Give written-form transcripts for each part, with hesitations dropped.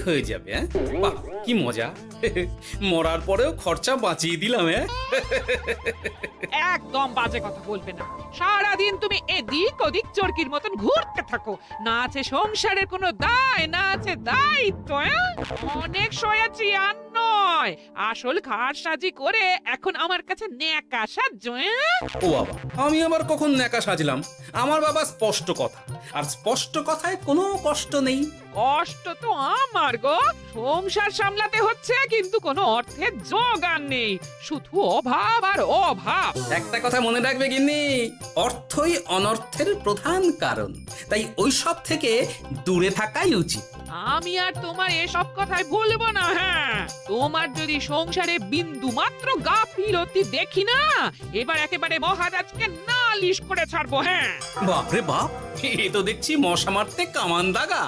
হয়ে যাবে। বাহ, কি মজা! মরার পরেও খরচা বাঁচিয়ে দিলাম। একদম বাজে কথা বলবে না। সারাদিন তুমি এদিক ওদিক চরকির মতন ঘুরতে থাকো, না আছে সংসারের কোনো দায়, না আছে দায়িত্ব। অনেক সয়াছি আর নয়, আসল ঘাট সাজি করে এখন আমার কাছে ন্যাকা সাহায্য। ও বাবা, আমি আবার কখন ন্যাকা সাজলাম? আমার বাবা স্পষ্ট কথা, আর স্পষ্ট কথায় কোনো কষ্ট নেই। কষ্ট তো আমার গো, সংসার সামলাতে হচ্ছে কিন্তু কোনো অর্থের জোগান নেই, শুধু অভাব আর অভাব। একটা কথা মনে রাখবে গিন্নি, অর্থই অনর্থের প্রধান কারণ, তাই ওইসব থেকে দূরে থাকাই উচিত। আমি আর তোমার এসব কথাই বলবো না। তোমার যদি সংসারে বিন্দু মাত্র গাফিলতি দেখি না, এবার একেবারে মহারাজকে নালিশ করে ছাড়বো। বাপরে বাপ, এ তো দেখছি মশা মারতে কামান দাগা।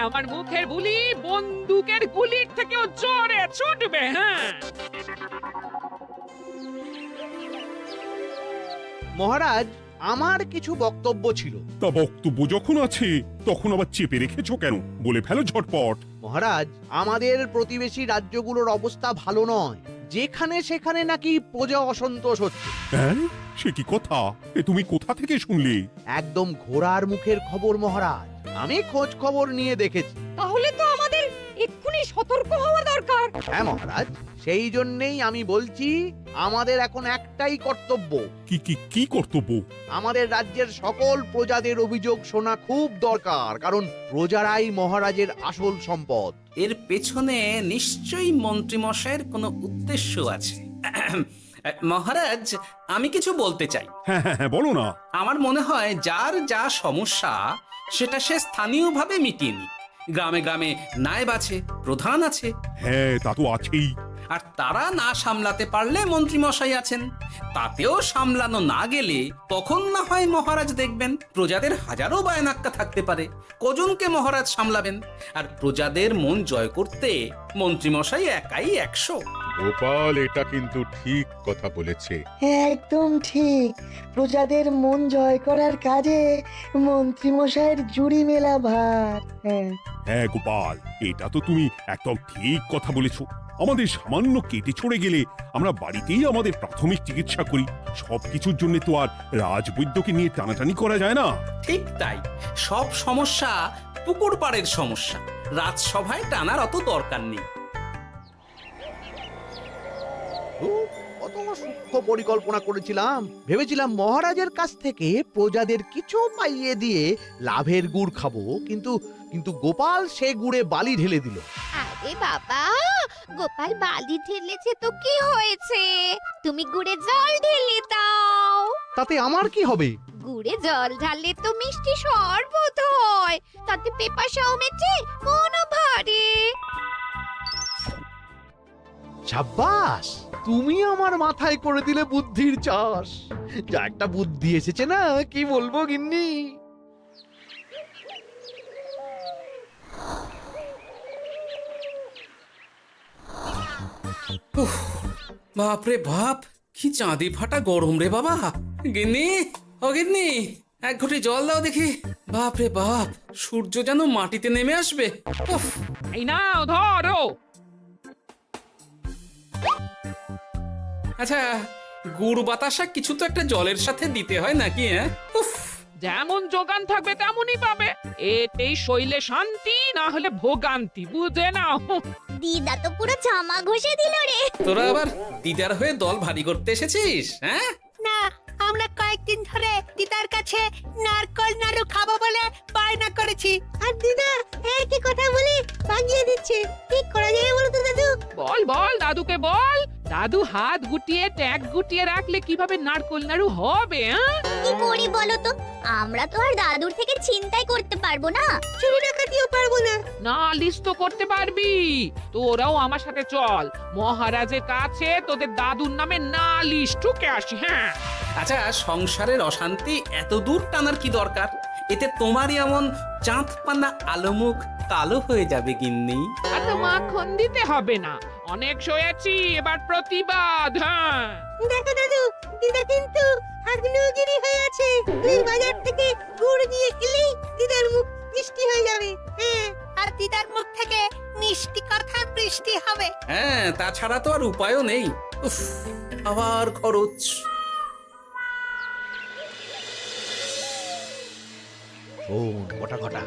আমার মুখের বুলি বন্দুকের গুলির থেকেও জোরে ছুটবে। মহারাজ, আমার কিছু বক্তব্য ছিল। তা বক্তব্য যখন আছে তখন আবার চেপে রেখেছো কেন? বলে ফেলো ঝটপট। মহারাজ, আমাদের প্রতিবেশী রাজ্যগুলোর অবস্থা ভালো নয়, যেখানে সেখানে নাকি প্রজা অসন্তোষ হচ্ছে। হ্যাঁ, সে কি কথা? এ তুমি কোথা থেকে শুনলে? একদম ঘোড়ার মুখের খবর মহারাজ, আমি খোঁজ খবর নিয়ে দেখেছি। তাহলে তো আমাদের এক্ষুনি সতর্ক হওয়া দরকার। হ্যাঁ মহারাজ, সেই জন্যেই আমি বলছি, আমাদের এখন একটাই কর্তব্য। কি কি কি কর্তব্য? আমাদের রাজ্যের সকল প্রজাদের অভিযোগ শোনা খুব দরকার, কারণ প্রজারাই মহারাজের আসল সম্পদ। এর পেছনে নিশ্চয়ই মন্ত্রীমশাইয়ের কোনো উদ্দেশ্য আছে। মহারাজ, আমি কিছু বলতে চাই। হ্যাঁ হ্যাঁ হ্যাঁ, বলো না। আমার মনে হয় যার যা সমস্যা সেটা সে স্থানীয়ভাবে মিটিয়ে নিক। গ্রামে গ্রামে নায়েব আছে, প্রধান আছে। হ্যাঁ, তা তো আছেই। আর তারা না সামলাতে পারলে মন্ত্রীমশাই আছেন। তাতেও সামলানো না গেলে তখন না হয় মহারাজ দেখবেন। প্রজাদের হাজারো বায়নাক্কা থাকতে পারে, কজনকে মহারাজ সামলাবেন? আর প্রজাদের মন জয় করতে মন্ত্রীমশাই একাই 100। গোপাল এটা কিন্তু ঠিক কথা বলেছে। একদম ঠিক। প্রজাদের মন জয় করার কাজে মন্ত্রীমশাইয়ের জুড়ি মেলা ভার। হ্যাঁ গোপাল, এটা তো তুমি একদম ঠিক কথা বলেছো। আমাদের সামান্য কেটে ছড়ে গেলে আমরা বাড়িতেই আমাদের প্রাথমিক চিকিৎসা করি। সবকিছুর জন্য তো আর রাজবৈদ্যকে নিয়ে টানাটানি করা যায় না। ঠিক তাই, সব সমস্যা পুকুর পাড়ের সমস্যা, রাজসভায় টানার অত দরকার নেই। কত সূক্ষ্ম পরিকল্পনা করেছিলাম, ভেবেছিলাম মহারাজের কাছ থেকে প্রজাদের কিছু পাইয়ে দিয়ে লাভের গুড় খাবো, কিন্তু কিন্তু গোপাল সে গুড়ে বালি ঢেলে দিল। আরে বাবা, গোপাল বালি ঢেলেছে তো কি হয়েছে? তুমি গুড়ে জল ঢেলে দাও। তাতে আমার কি হবে? গুড়ে জল ঢাললে তো মিষ্টি শরবত হয়, তাতে পেপাসাও মেটে, মনও ভরে। সাব্বাস, তুমি আমার মাথায় করে দিলে বুদ্ধির চাষ। যা একটা বুদ্ধি এসেছে না, কি বলবো গিন্নি। বাপরে বাপ, কি চাঁদি ফাটা গরম রে বাবা। গিন্নি, ও গিন্নি, এক ঘটি জল দাও দেখি। বাপরে বাপ, সূর্য যেন মাটিতে নেমে আসবে। উফ, এই নাও ধরো। আচ্ছা, গুড় বাতাসা কিছু তো একটা জলের সাথে দিতে হয় নাকি? উফ, যেমন যোগান থাকবে তেমনই পাবে। এতেই শৈলে শান্তি, না হলে ভোগান্তি, বুঝে নাও। দিদা তো পুরো জামা ঘষে দিল রে। তোরা আবার দিদার হয়ে দল ভারী করতে এসেছিস? হ্যাঁ না, আমরা কয়েকদিন ধরে দিদার কাছে নারকল নাড়ু খাবো বলে বায়না করেছি, আর দিদা একই কথা বলে ভাগিয়ে দিচ্ছে। কি করা যায় বলো তো দাদু? বল বল দাদুকে বল। দাদু হাত গুটিয়ে ট্যাগ গুটিয়ে রাখলে কিভাবে নারকোল নাড়ু হবে? কি করি বলো তো? আমরা তো আর দাদুর থেকে চিন্তাই করতে পারবো না। চুরি ডাকাতিও পারবো না। নালিশ তো করতে পারবি। তোরাও আমার সাথে চল, মহারাজের কাছে তোদের দাদুর নামে নালিশ ঠুকে আসি। হ্যাঁ, আচ্ছা, সংসারের অশান্তি এত দূর টানার কি দরকার? এতে তোমারই এমন চাঁদ পানা আলো মুখ কালো হয়ে যাবে গিন্নি। এত মাখন দিতে হবে না, অনেক সয়েছি, এবার প্রতিবাদ। হ্যাঁ, দেখো দাদু, দিদা কিন্তু আগ্নেয়গিরি হয়ে আছে। তুই বাজার থেকে গুড় নিয়ে এলেই দিদার মুখ মিষ্টি হয়ে যাবে। হ্যাঁ, দিদার মুখ থেকে মিষ্টি কথার বৃষ্টি হবে। হ্যাঁ, তাছাড়া তো আর উপায়ও নেই। উফ, আবার খরচ। শোন কটা কটা,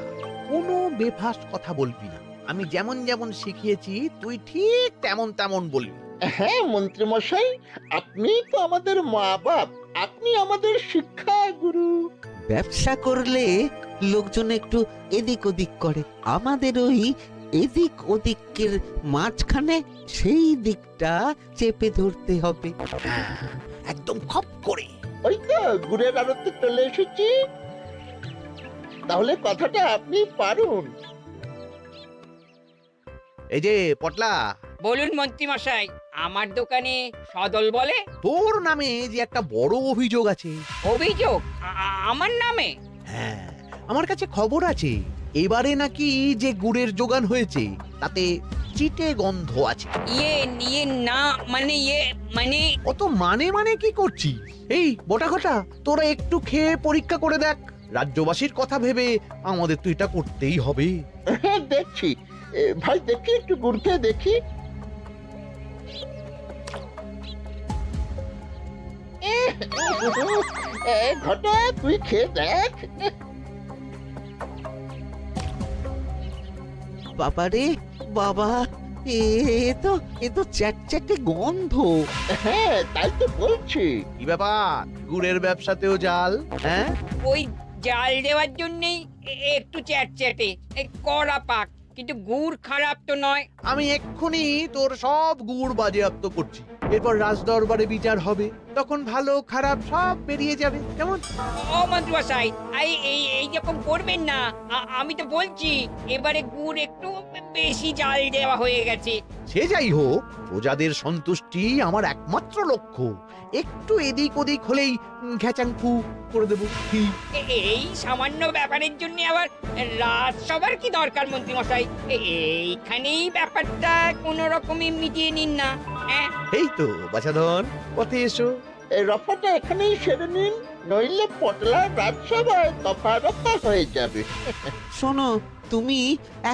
কোনো বেফাস কথা বলবি না। আমি যেমন যেমন শিখিয়েছি তুই ঠিক তেমন তেমন বলবি। হ্যাঁ মন্ত্রী মশাই, আপনি তো আমাদের মা বাপ, আপনি আমাদের শিক্ষা গুরু। ব্যবসা করলে লোকজন একটু এদিক ওদিক করে, আমাদের ওই এদিক ওদিকের মাঝখানে সেই দিকটা চেপে ধরতে হবে। হ্যাঁ, একদম খপ করে। ওই তো গুড়ের আড়তে চলে এসেছি, তাহলে কথাটা আপনি পারুন। এই যে পটলা, বলুন মন্ত্রী মশাই, আমার দোকানে সদল বলে তোর নামে যে একটা বড় অভিযোগ আছে। অভিযোগ আমার নামে? হ্যাঁ, আমার কাছে খবর আছে এবারে নাকি যে গুড়ের যোগান হয়েছে তাতে চিটে গন্ধ আছে। ইয়ে না মানে অত মানে কি করছি? এই বটা ঘটা, তোরা একটু খেয়ে পরীক্ষা করে দেখ। রাজ্যবাসীর কথা ভেবে আমাদের তো এটা করতেই হবে। হ্যাঁ দেখছি, ভাই দেখি একটু গুড় খেয়ে দেখি। ঘটা তুই খেয়ে দেখ। বাবারে বাবা, এ তো চ্যাটচ্যাটে গন্ধ। হ্যাঁ তাই তো বলছি। কি ব্যাপার, গুড়ের ব্যবসাতেও জাল? হ্যাঁ, ওই জাল দেওয়ার জন্যই একটু চ্যাটচ্যাটে, কড়া পাক, কিন্তু গুড় খারাপ তো নয়। আমি এক্ষুনি তোর সব গুড় বাজেয়াপ্ত করছি। এরপর রাজদরবারে বিচার হবে, তখন ভালো খারাপ সব বেরিয়ে যাবে। কেমন? ও মন্ত্রী মশাই, এইরকম করবেন না। আমি তো বলছি এবারে গুড় একটু বেশি জাল দেওয়া হয়ে গেছে। সে যাই হোক, প্রজাদের সন্তুষ্টি আমার একমাত্র লক্ষ্য। একটু এদিক ওদিক হলেই ঘ্যাচাংফু করে দেবো। কি? এই সামান্য ব্যাপারের জন্য আবার রাজসভার কি দরকার মন্ত্রী মশাই? এইখানেই ব্যাপারটা কোন রকমে মিটিয়ে নিন না। হ্যাঁ, এই তো বাছাধন, পথে এসো। এই রফাটা এখানেই সেরে নিন, নইলে পটলা রাজসভায় দফা রফা হয়ে যাবে। শোনো, তুমি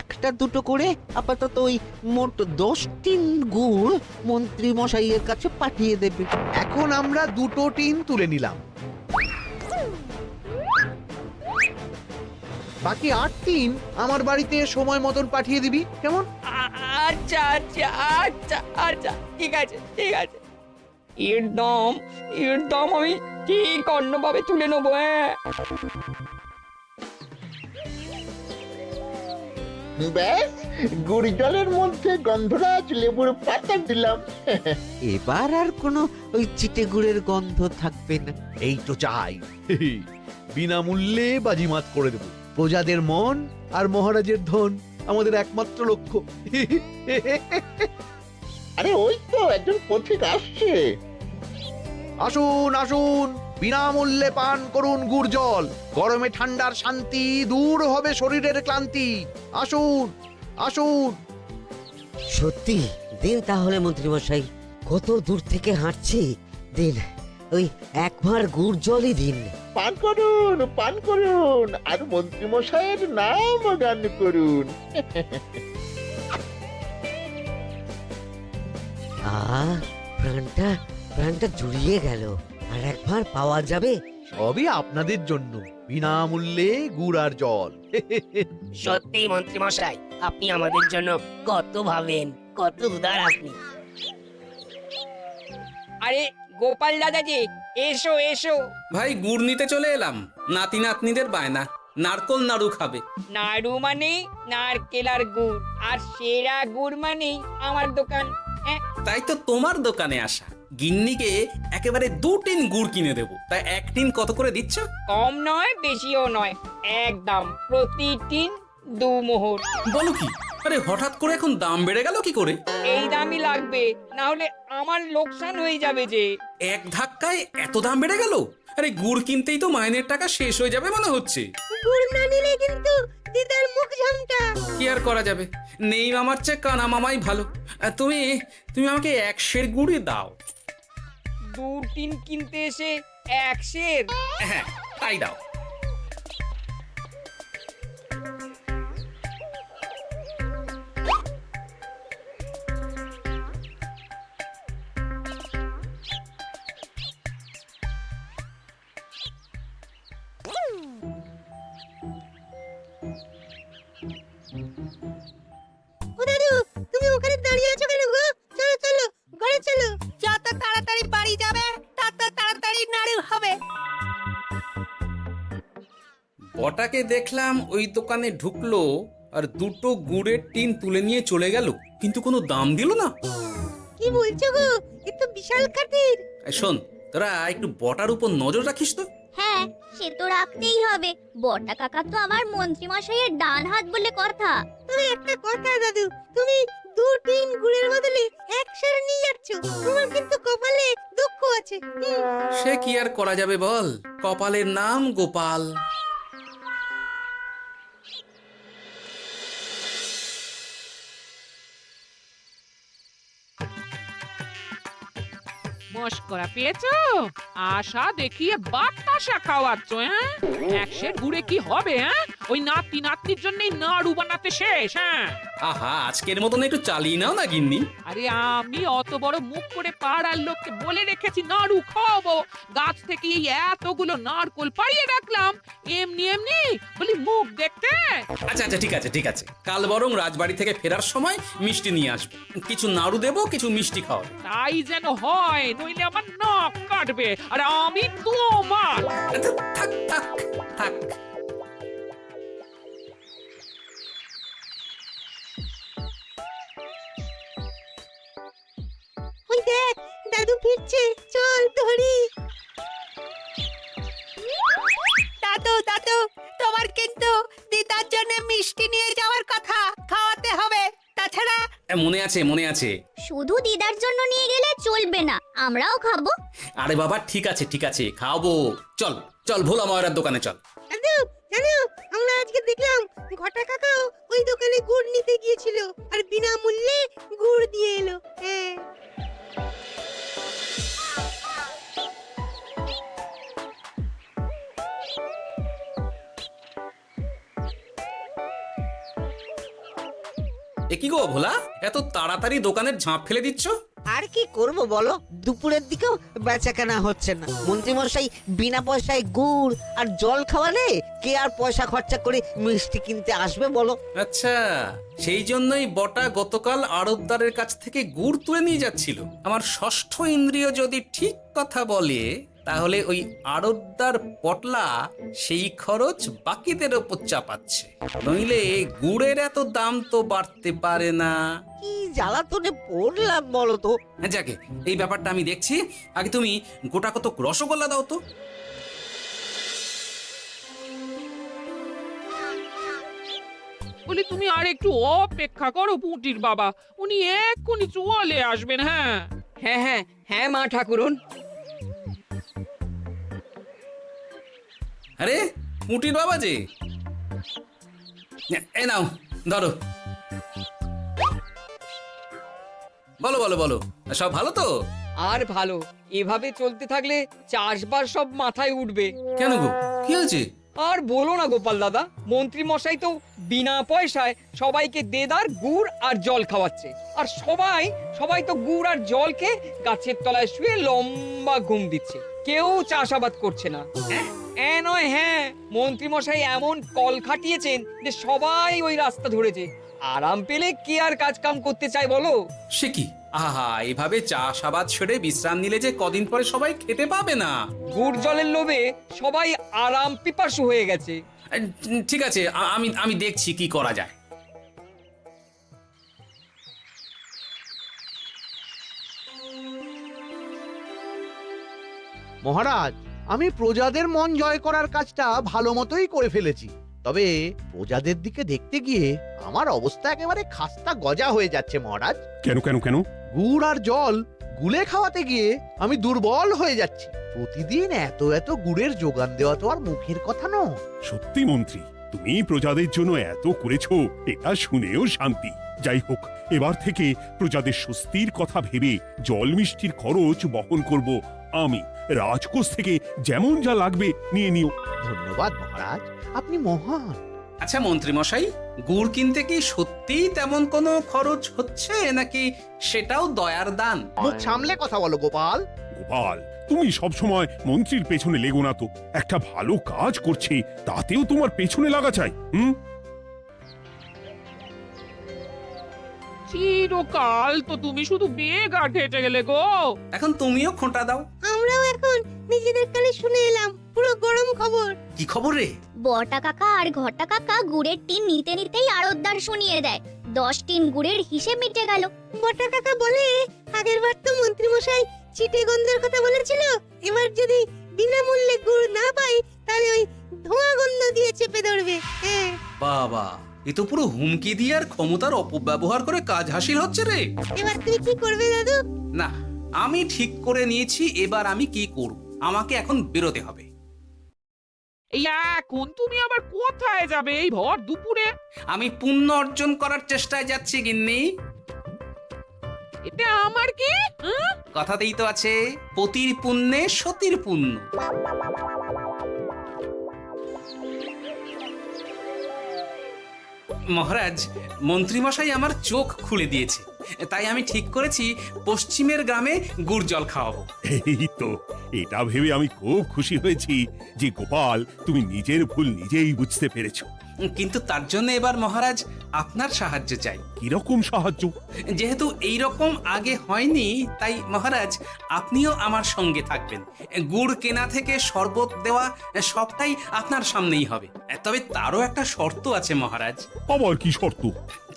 একটা দুটো করে আপাতত ওই মোট 10 টিন গুড় মন্ত্রী মশাইয়ের কাছে পাঠিয়ে দেবে। এখন আমরা 2 টিন তুলে নিলাম, বাকি 8 টিন আমার বাড়িতে সময় মতন পাঠিয়ে দিবি। কেমন? আচ্ছা আচ্ছা আচ্ছা আচ্ছা, ঠিক আছে ঠিক আছে। এর দাম আমি ঠিক অন্যভাবে তুলে নেবো। হ্যাঁ, ব্যাস, গুড় জলের মধ্যে গন্ধরাজ লেবুর পাতা দিলাম। এবার আর কোনো ওই চিটে গুড়ের গন্ধ থাকবে না। এই তো চাই। বিনামূল্যে বাজিমাত করে দেব। প্রজাদের মন আর মহারাজের ধন আমাদের একমাত্র লক্ষ্য। আরে ওই তো একজন পথিক আসছে। আসুন আসুন, বিনামূল্যে পান করুন গুড় জল। গরমে ঠান্ডার শান্তি, দূর হবে শরীরের ক্লান্তি। আসুন আসুন। সত্যি দিন তাহলে মন্ত্রী মশাই, কত দূর থেকে হাঁটছি, দিন ওই একবার গুড় জলই দিন। পান করুন আর মন্ত্রী মশাইয়ের নাম গান করুন। প্রাণটা জুড়িয়ে গেল। আর একবার পাওয়া যাবে? সবই আপনাদের জন্য, বিনামূল্যে গুড় আর জল। সত্যি মন্ত্রী মশাই, আপনি আমাদের জন্য কত ভাবেন, কত উদার আপনি। আরে গোপাল দাদা যে, এসো এসো। ভাই, গুড় নিতে চলে এলাম। নাতি নাতনিদের বায়না, নারকল নাড়ু খাবে। নাড়ু মানে নারকেল আর গুড়, আর সেরা গুড় মানেই আমার দোকান। হ্যাঁ, তাই তো তোমার দোকানে আসা। গিন্নিকে একেবারে 2 টিন গুড় কিনে দেবো। তাই 1 টিন কত করে দিচ্ছ? কম নয় বেশিও নয়, একদম প্রতি টিন 2 মোহর। বলো কি? আরে হঠাৎ করে এখন দাম বেড়ে গেল কি করে? এই দামই লাগবে, না হলে আমার লোকসান হয়ে যাবে যে। এক ধাক্কায় এত দাম বেড়ে গেল? আরে গুড় কিনতেই তো মাইনের টাকা শেষ হয়ে যাবে মনে হচ্ছে। গুড় না নিলে কিন্তু দিদার মুখ ঝামটা। কি আর করা যাবে, নেই মামার চেয়ে কানা মামাই ভালো। তুমি আমাকে 1 সের গুড়ই দাও। 2 টিন কিনতে এসে 1 সের? হ্যাঁ, তাই দাও। ও দাদু, তুমি ওখানে দাঁড়িয়ে আছো কেন গো? চলো চলো, ঘরে চলো। যত তাড়াতাড়ি বাড়ি যাবে তত তাড়াতাড়ি নাড়ু হবে। বটাকে দেখলাম ওই দোকানে ঢুকলো আর দুটো গুড়ের টিন তুলে নিয়ে চলে গেল, কিন্তু কোনো দাম দিল না। কি বলছো গো? এ তো বিশাল খাতির। এই শোন, তোরা একটু বটার উপর নজর রাখিস তো। হ্যাঁ, সে তো রাখতেই হবে। বড়টা কাকা তো আমার মন্ত্রী মশাইয়ের ডান হাত বলে কথা। তবে একটা কথা দাদু, তুমি 2 টিন গুড়ের বদলে 1 সের নিয়ে যাচ্ছ। তোমার কিন্তু কপালে দুঃখ আছে। সে কি আর করা যাবে বল, কপালের নাম গোপাল। মস্করা পেয়েছো? আশা দেখিয়ে বাতাসা খাওয়াচ্ছ, হ্যাঁ? 1 সের গুড়ে কি হবে, হ্যাঁ? ওই নাতি নাতনির জন্যই নাড়ু বানাতে শেষ, হ্যাঁ? আহা, আজকের মতন একটু চালিয়ে নাও না গিন্নি। আরে আমি অত বড় মুখ করে পাড়ার লোককে বলে রেখেছি নাড়ু খাওয়াবো, গাছ থেকে এই এতগুলো নারকোল পাড়িয়ে রাখলাম, এমনি এমনি বলি মুখ দেখতে। আচ্ছা আচ্ছা, ঠিক আছে ঠিক আছে, কাল বরং রাজবাড়ি থেকে ফেরার সময় মিষ্টি নিয়ে আসবো। কিছু নাড়ু দেবো, কিছু মিষ্টি খাওয়াবো। তাই যেন হয়, নইলে আমার নাক কাটবে আর আমি তোমার। আচ্ছা, থাক থাক থাক। ওই দেখ, দাদু ফিরছে, চল ধরি। দাদু দাদু, তোমার কিন্তু দিদার জন্য মিষ্টি নিয়ে যাওয়ার কথা, খাওয়াতে হবে। তাছাড়া মনে আছে মনে আছে। শুধু দিদার জন্য নিয়ে গেলে চলবে না, আমরাও খাবো। আরে বাবা, ঠিক আছে ঠিক আছে, খাওয়াবো। চল চল, ভোলা ময়রার দোকানে চল। দাদু জানো, আমরা আজকে দেখলাম ঘটা কাকাও ওই দোকানে গুড় নিতে গিয়েছিল আর বিনামূল্যে গুড় দিয়ে এলো। হ্যাঁ, এ কি গো ভোলা, এত তাড়াতাড়ি দোকানের ঝাঁপ ফেলে দিচ্ছ? আর কি করব বলো, দুপুরের দিকেও বেচা কেনা হচ্ছে না। মন্ত্রীমশাই বিনা পয়সায় গুড় আর জল খাওয়ালে কে আর পয়সা খরচা করে মিষ্টি কিনতে আসবে বলো? আচ্ছা, সেই জন্যই বটা গতকাল আড়তদারের কাছ থেকে গুড় তুলে নিয়ে যাচ্ছিল। আমার ষষ্ঠ ইন্দ্রিয় যদি ঠিক কথা বলে, তাহলে ওই আড়তদার পটলা সেই খরচ বাকিদের ওপর চাপাচ্ছে। নইলে গুড়ের এত দাম তো বাড়তে পারে না। কি জ্বালাতনে পড়লাম বলো তো। যাকে, এই ব্যাপারটা আমি দেখছি। আগে তুমি গোটা কত রসগোল্লা দাও তো। বলি তুমি আর একটু অপেক্ষা করো পুঁটির বাবা, উনি এক্ষুনি চলে আসবেন। হ্যাঁ হ্যাঁ হ্যাঁ হ্যাঁ মা ঠাকুরন। আরে মুটির বাবা যে, এ নাও ধরো। বলো বলো বলো, সব ভালো তো? আর ভালো, এভাবে চলতে থাকলে চাষবাস সব মাথায় উঠবে। কেন গো, কি হয়েছে? আর বলো না গোপাল দাদা, মন্ত্রী মশাই তো বিনা পয়সায় সবাইকে দেদার গুড় আর জল খাওয়াচ্ছে। আর সবাই তো গুড় আর জলকে গাছের তলায় শুয়ে লম্বা ঘুম দিচ্ছে। কেউ চাষাবাদ করছে না। নয়, হ্যাঁ, মন্ত্রী মশাই এমন কল খাটিয়েছেন যে সবাই ওই রাস্তা ধরেছে। আরাম পেলে কে আর কাজ কাম করতে চায় বলো? সে কি, আহা, এভাবে চাষাবাদ ছেড়ে বিশ্রাম নিলে যে কদিন পরে সবাই খেতে পাবে না। গুড় জলের লোভে সবাই আরাম পিপাসু হয়ে গেছে। ঠিক আছে, আমি দেখছি কি করা যায়। মহারাজ, আমি প্রজাদের মন জয় করার কাজটা ভালো মতোই করে ফেলেছি। তবে প্রজাদের দিকে দেখতে গিয়ে আমার অবস্থা একেবারে খাস্তা গজা হয়ে যাচ্ছে মহারাজ। কেন কেন কেন? গুড় আর জল গুলে খাওয়াতে গিয়ে আমি দুর্বল হয়ে যাচ্ছি। প্রতিদিন এত এত গুড়ের যোগান দেওয়া তো আর মুখের কথা নয়। সত্যি মন্ত্রী, তুমি প্রজাদের জন্য এত করেছো, এটা শুনেও শান্তি। যাই হোক, এবার থেকে প্রজাদের স্বস্তির কথা ভেবে জল মিষ্টির খরচ বহন করব আমি। রাজকোষ থেকে যেমন যা লাগবে নিয়ে নিও। ধন্যবাদ মহারাজ, আপনি মহান। আচ্ছা মন্ত্রী মশাই, গুড় কিনতে কি সত্যিই তেমন কোনো খরচ হচ্ছে, নাকি সেটাও দয়ার দান? মুখ সামলে কথা বলো গোপাল। গোপাল, তুমি সবসময় মন্ত্রীর পেছনে লেগো না তো। একটা ভালো কাজ করছে, তাতেও তোমার পেছনে লাগা চাই। চিরকাল তো তুমি শুধু বেগার হেঁটে গেলে গো। এখন তুমিও খোঁটা দাও। আমরাও এখন নিজেদের কানে শুনে এলাম পুরো গরম খবর। কি খবর রে? বটা কাকা আর ঘটা কাকা গুড়ের টিন নিতে নিতেই আড়তদার শুনিয়ে দেয় 10 টিন গুড়ের হিসেব মিটে গেল। বটা কাকা বলে আগের বার তো মন্ত্রী মশাই চিটে গন্ধের কথা বলেছিল, এবার যদি বিনামূল্যে গুড় না পাই তাহলে ওই ধোঁয়া গন্ধ দিয়ে চেপে ধরবে। হ্যাঁ, বাবা, এ তো পুরো হুমকি দিয়ে আর ক্ষমতার অপব্যবহার করে কাজ হাসিল হচ্ছে রে। এবার তুমি কি করবে দাদু? না, আমি ঠিক করে নিয়েছি এবার আমি কি করব। আমাকে এখন বেরোতে হবে। এই এখন তুমি আবার কোথায় যাবে এই ভর দুপুরে? আমি পুণ্য অর্জন করার চেষ্টায় যাচ্ছি গিন্নি। এটা আমার কি? কথাতেই তো আছে, পতির পুণ্যে সতীর পুণ্য। মহারাজ, মন্ত্রীমশাই আমার চোখ খুলে দিয়েছে, তাই আমি ঠিক করেছি পশ্চিমের গ্রামে গুড় জল খাওয়াবো। এই তো, এটা ভেবে আমি খুব খুশি হয়েছি যে গোপাল তুমি নিজের ভুল নিজেই বুঝতে পেরেছো। কিন্তু তার জন্য এবার মহারাজ আপনার সাহায্য চাই। কিরকম সাহায্য? যেহেতু এই রকম আগে হয়নি, তাই মহারাজ আপনিও আমার সঙ্গে থাকবেন। গুড় কেনা থেকে শরবত দেওয়া সবটাই আপনার সামনেই হবে। তবে তারও একটা শর্ত আছে মহারাজ। আবার কি শর্ত?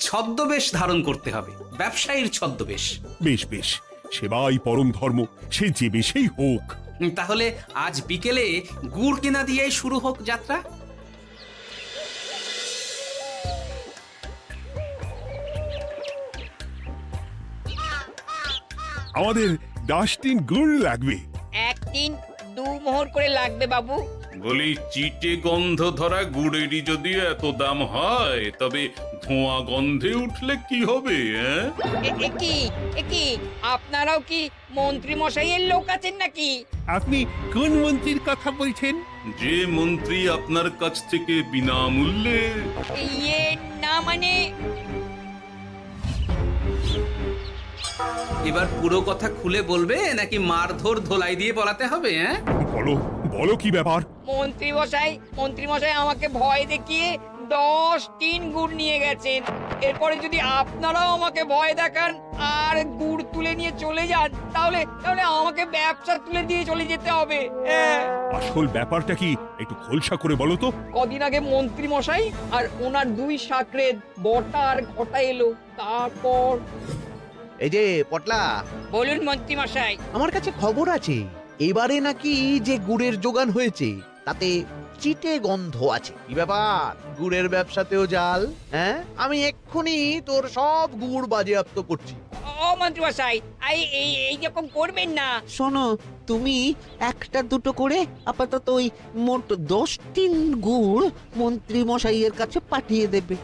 ছদ্মবেশ ধারণ করতে হবে, ব্যবসায়ীর ছদ্মবেশ। বেশ বেশ, সেবাই পরম ধর্ম, সে যে বেশেই হোক। তাহলে আজ বিকেলে গুড় কেনা দিয়েই শুরু হোক যাত্রা। আমাদের 10 টিন গুড় লাগবে। 1 টিন 2 মোহর করে লাগবে বাবু। বলি, চিটে গন্ধ ধরা গুড়েরই যদি এত দাম হয়, তবে ধোঁয়া গন্ধে উঠলে কি হবে? একি আপনারাও কি মন্ত্রী মশাইয়ের লোক আছেন নাকি? আপনি কোন মন্ত্রীর কথা বলছেন? যে মন্ত্রী আপনার কাছ থেকে বিনামূল্যে। ইয়ে না মানে এবার পুরো কথা খুলে বলবে নাকি মারধর ধোলাই দিয়ে বলাতে হবে? বলো বলো, কি ব্যাপার? মন্ত্রী মশাই আমাকে ভয় দেখিয়ে 10 টিন গুড় নিয়ে গেছেন। এরপরে যদি আপনারাও আমাকে ভয় দেখান আর গুড় তুলে নিয়ে চলে যান, তাহলে আমাকে ব্যবসা তুলে দিয়ে চলে যেতে হবে। আসল ব্যাপারটা কি একটু খোলসা করে বলো তো। কদিন আগে মন্ত্রী মশাই আর ওনার 2 সাকরেদ বটা আর ঘটা এলো, তারপর। এই যে পটলা, বলুন মন্ত্রী মশাই। আমার কাছে খবর আছে এবারে নাকি যে গুড়ের যোগান হয়েছে তাতে চিটে গন্ধ আছে। কি ব্যাপার, গুড়ের ব্যবসাতেও জাল? হ্যাঁ, আমি এক্ষুনি তোর সব গুড় বাজেয়াপ্ত করছি। ও মন্ত্রী মশাই, এই রকম করবেন না। শোনো, তুমি 1-2 করে আপাতত ওই মোট 10 টিন গুড় মন্ত্রী মশাইয়ের কাছে পাঠিয়ে দেবে।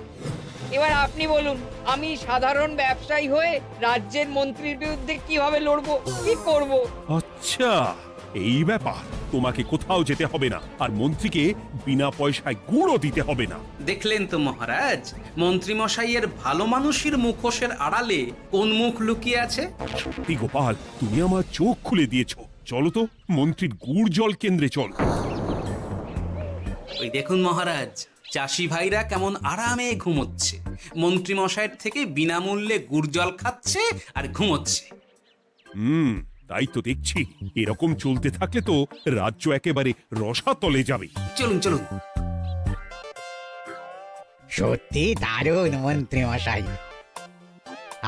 এবার আপনি বলুন, আমি সাধারণ ব্যবসায়ী হয়ে রাজ্যের মন্ত্রীর বিরুদ্ধে কিভাবে লড়বো, কি করব? আচ্ছা, এই ব্যাপার। তোমাকে কোথাও যেতে হবে না, আর মন্ত্রীকে বিনা পয়সায় গুড়ও দিতে হবে না। দেখলেন তো মহারাজ, মন্ত্রী মশাইয়ের ভালো মানুষের মুখোশের আড়ালে কোন মুখ লুকিয়ে আছে। সত্যি গোপাল, তুমি আমার চোখ খুলে দিয়েছো। চলো তো মন্ত্রীর গুড় জল কেন্দ্রে চল। ওই দেখুন মহারাজ, চাষি ভাইরা কেমন আরামে ঘুমোচ্ছে, মন্ত্রী মশাইয়ের থেকে বিনামূল্যে গুড় জল খাচ্ছে আর ঘুমোচ্ছে। তাই তো দেখছি। এরকম চলতে থাকলে তো রাজ্য একেবারে রসাতলে যাবে। চলুন চলুন। সত্যি দারুণ মন্ত্রী মশাই,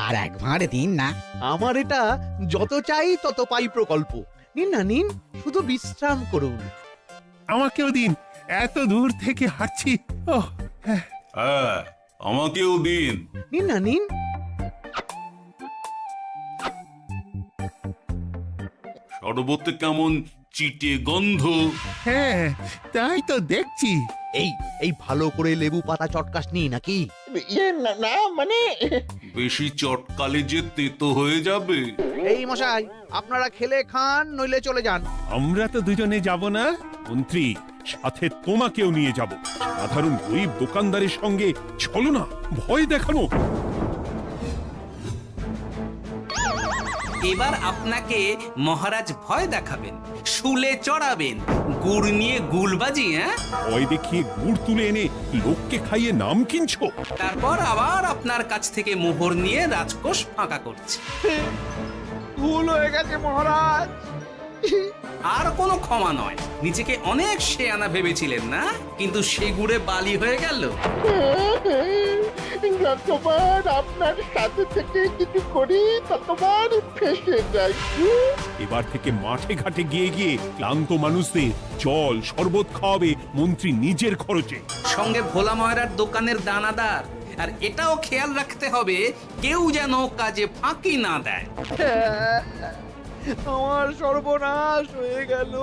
আর একবার দিন না। আমার এটা যত চাই তত পাই প্রকল্প। নিন না নিন, শুধু বিশ্রাম করুন। আমাকেও দিন, এত দূর থেকে হাঁটছি। হ্যাঁ, আমাকেও দিন। নিন না নিন। শরবতে কেমন চিটে গন্ধ। হ্যাঁ, তাই তো দেখছি। এই ভালো করে লেবু পাতা চটকাসনি নাকি? না মানে বেশি চটকালে যে তেতো হয়ে যাবে। এই মশাই, আপনারা খেলে খান, নইলে চলে যান। আমরা তো দুজনে যাব না মন্ত্রী, সাথে তোমাকেও নিয়ে যাব। সাধারণ গরিব দোকানদারের সঙ্গে চলো না, ভয় দেখানো। এবার আপনাকে মহারাজ ভয় দেখাবেন, শুলে চড়াবেন, গুড় নিয়ে গুলবাজি, হ্যাঁ? ভয় দেখিয়ে গুড় তুলে এনে লোককে খাইয়ে নাম কিনছো? তারপর আবার আপনার কাছ থেকে মোহর নিয়ে রাজকোষ ফাঁকা করছে। ভুল হয়ে গেছে মহারাজ। আর কোনো ক্ষমা নয়। নিজেকে অনেক শেয়ানা ভেবেছিলেন না, কিন্তু সে গুড়ে বালি হয়ে গেল। যতবার আপনার সাথে থেকে কিছু করি ততবার ফেসে যাই। এবার থেকে মাঠে ঘাটে গিয়ে গিয়ে ক্লান্ত মানুষদের জল শরবত খাওয়াবে মন্ত্রী নিজের খরচে। সঙ্গে ভোলা ময়রার দোকানের দানাদার। আর এটাও খেয়াল রাখতে হবে কেউ যেন কাজে ফাঁকি না দেয়। আমার সর্বনাশ হয়ে গেল।